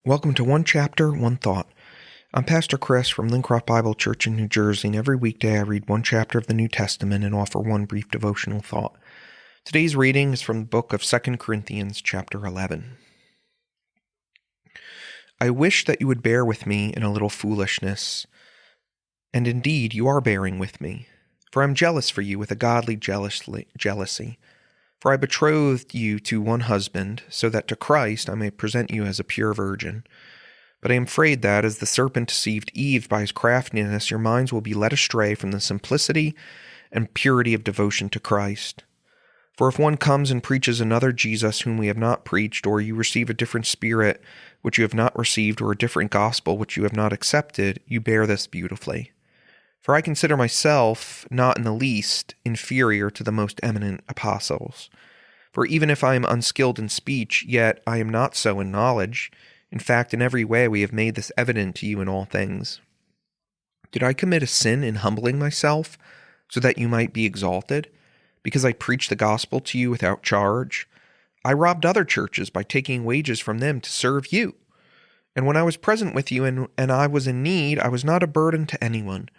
Welcome to One Chapter, One Thought. I'm Pastor Chris from Lincroft Bible Church in New Jersey, and every weekday I read one chapter of the New Testament and offer one brief devotional thought. Today's reading is from the book of 2 Corinthians, chapter 11. I wish that you would bear with me in a little foolishness, and indeed you are bearing with me, for I am jealous for you with a godly jealousy. For I betrothed you to one husband, so that to Christ I may present you as a pure virgin. But I am afraid that, as the serpent deceived Eve by his craftiness, your minds will be led astray from the simplicity and purity of devotion to Christ. For if one comes and preaches another Jesus whom we have not preached, or you receive a different spirit which you have not received, or a different gospel which you have not accepted, you bear this beautifully. For I consider myself not in the least inferior to the most eminent apostles. For even if I am unskilled in speech, yet I am not so in knowledge. In fact, in every way we have made this evident to you in all things. Did I commit a sin in humbling myself, so that you might be exalted, because I preached the gospel to you without charge? I robbed other churches by taking wages from them to serve you. And when I was present with you and I was in need, I was not a burden to anyone.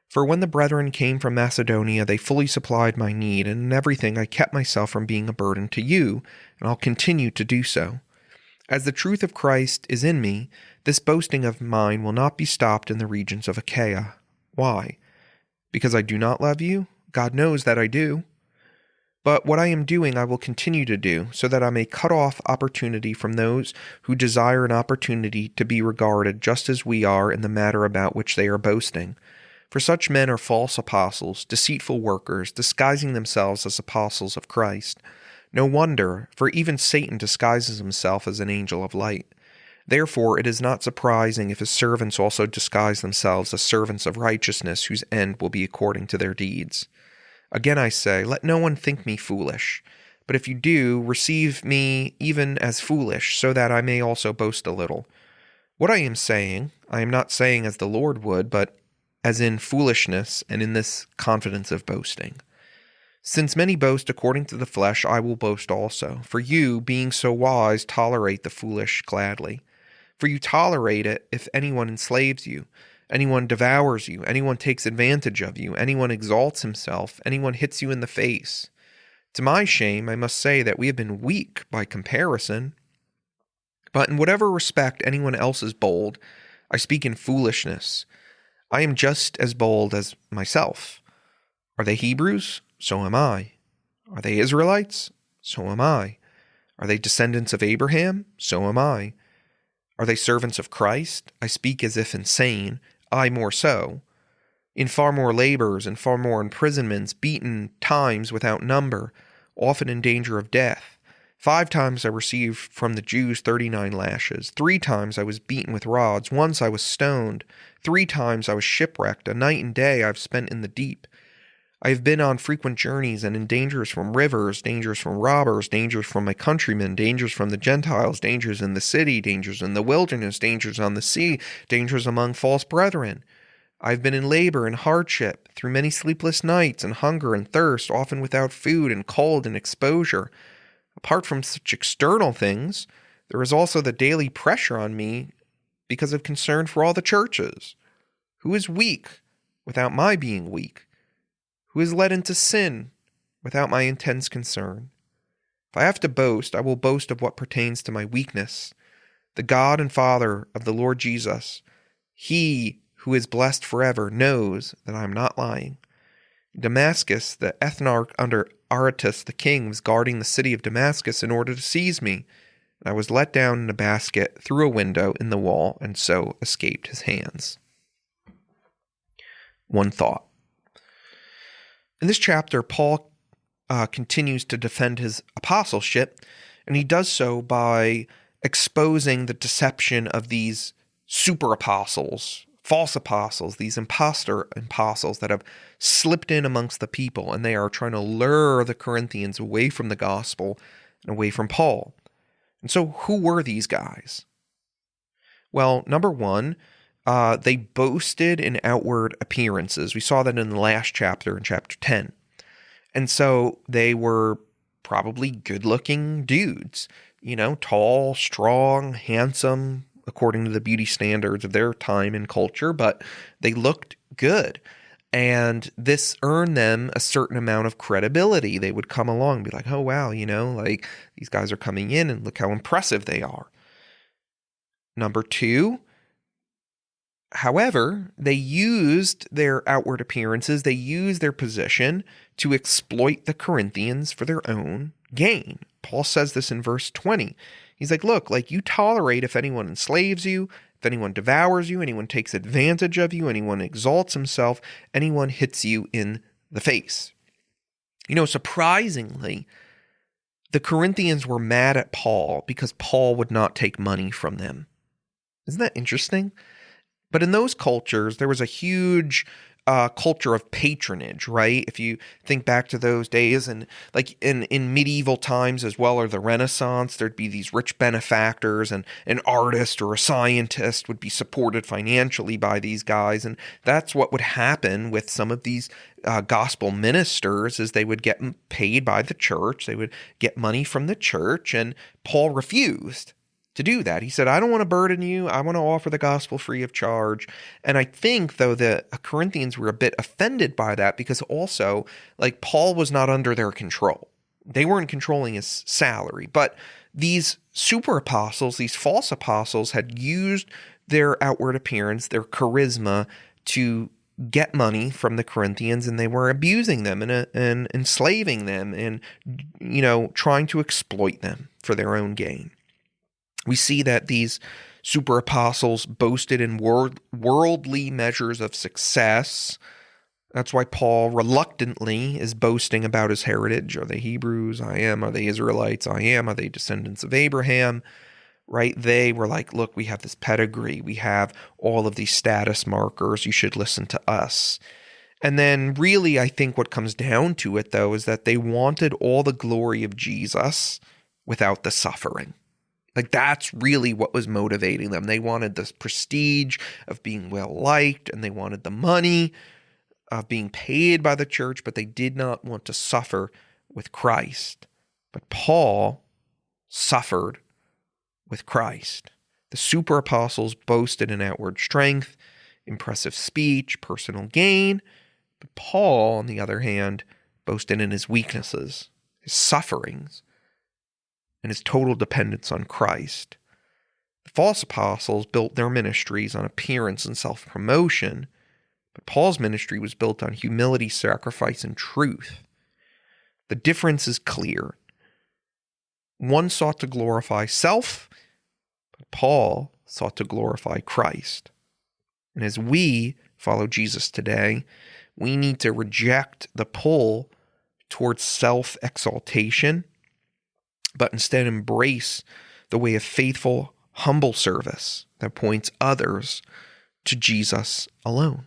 For when the brethren came from Macedonia, they fully supplied my need, and in everything I kept myself from being a burden to you, and I'll continue to do so. As the truth of Christ is in me, this boasting of mine will not be stopped in the regions of Achaia. Why? Because I do not love you? God knows that I do. But what I am doing I will continue to do, so that I may cut off opportunity from those who desire an opportunity to be regarded just as we are in the matter about which they are boasting. For such men are false apostles, deceitful workers, disguising themselves as apostles of Christ. No wonder, for even Satan disguises himself as an angel of light. Therefore it is not surprising if his servants also disguise themselves as servants of righteousness, whose end will be according to their deeds. Again I say, let no one think me foolish. But if you do, receive me even as foolish, so that I may also boast a little. What I am not saying as the Lord would, but as in foolishness and in this confidence of boasting. Since many boast according to the flesh, I will boast also. For you, being so wise, tolerate the foolish gladly. For you tolerate it if anyone enslaves you, anyone devours you, anyone takes advantage of you, anyone exalts himself, anyone hits you in the face. To my shame, I must say that we have been weak by comparison. But in whatever respect anyone else is bold, I speak in foolishness. I am just as bold as myself. Are they Hebrews? So am I. Are they Israelites? So am I. Are they descendants of Abraham? So am I. Are they servants of Christ? I speak as if insane, I more so. In far more labors and far more imprisonments, beaten times without number, often in danger of death. 5 times I received from the Jews 39 lashes. 3 times I was beaten with rods. Once I was stoned. 3 times I was shipwrecked. A night and day I have spent in the deep. I have been on frequent journeys and in dangers from rivers, dangers from robbers, dangers from my countrymen, dangers from the Gentiles, dangers in the city, dangers in the wilderness, dangers on the sea, dangers among false brethren. I have been in labor and hardship, through many sleepless nights and hunger and thirst, often without food and cold and exposure. Apart from such external things, there is also the daily pressure on me because of concern for all the churches. Who is weak without my being weak? Who is led into sin without my intense concern? If I have to boast, I will boast of what pertains to my weakness. The God and Father of the Lord Jesus, He who is blessed forever, knows that I am not lying. In Damascus, the ethnarch under Aretas the king was guarding the city of Damascus in order to seize me, and I was let down in a basket through a window in the wall, and so escaped his hands. One thought. In this chapter, Paul continues to defend his apostleship, and he does so by exposing the deception of these super apostles, false apostles, these imposter apostles that have slipped in amongst the people, and they are trying to lure the Corinthians away from the gospel and away from Paul. And so who were these guys? Well, number one, they boasted in outward appearances. We saw that in the last chapter, in chapter 10. And so they were probably good-looking dudes, tall, strong, handsome, according to the beauty standards of their time and culture, but they looked good. And this earned them a certain amount of credibility. They would come along and be like, oh, wow, like these guys are coming in and look how impressive they are. Number two, however, they used their outward appearances, they used their position to exploit the Corinthians for their own gain. Paul says this in verse 20. He's like, look, like you tolerate if anyone enslaves you, if anyone devours you, anyone takes advantage of you, anyone exalts himself, anyone hits you in the face. Surprisingly, the Corinthians were mad at Paul because Paul would not take money from them. Isn't that interesting? But in those cultures, there was a huge culture of patronage, right? If you think back to those days, and like in medieval times as well, or the Renaissance, there'd be these rich benefactors, and an artist or a scientist would be supported financially by these guys. And that's what would happen with some of these gospel ministers, is they would get paid by the church. They would get money from the church, and Paul refused to do that. He said, I don't want to burden you. I want to offer the gospel free of charge. And I think, though, the Corinthians were a bit offended by that, because also, like, Paul was not under their control. They weren't controlling his salary. But these super apostles, these false apostles, had used their outward appearance, their charisma, to get money from the Corinthians, and they were abusing them and enslaving them and, trying to exploit them for their own gain. We see that these super apostles boasted in worldly measures of success. That's why Paul reluctantly is boasting about his heritage. Are they Hebrews? I am. Are they Israelites? I am. Are they descendants of Abraham? Right? They were like, look, we have this pedigree. We have all of these status markers. You should listen to us. And then really, I think what comes down to it, though, is that they wanted all the glory of Jesus without the suffering. Like, that's really what was motivating them. They wanted the prestige of being well-liked, and they wanted the money of being paid by the church, but they did not want to suffer with Christ. But Paul suffered with Christ. The super apostles boasted in outward strength, impressive speech, personal gain. But Paul, on the other hand, boasted in his weaknesses, his sufferings, and his total dependence on Christ. The false apostles built their ministries on appearance and self-promotion, but Paul's ministry was built on humility, sacrifice, and truth. The difference is clear. One sought to glorify self, but Paul sought to glorify Christ. And as we follow Jesus today, we need to reject the pull towards self-exaltation, but instead embrace the way of faithful, humble service that points others to Jesus alone.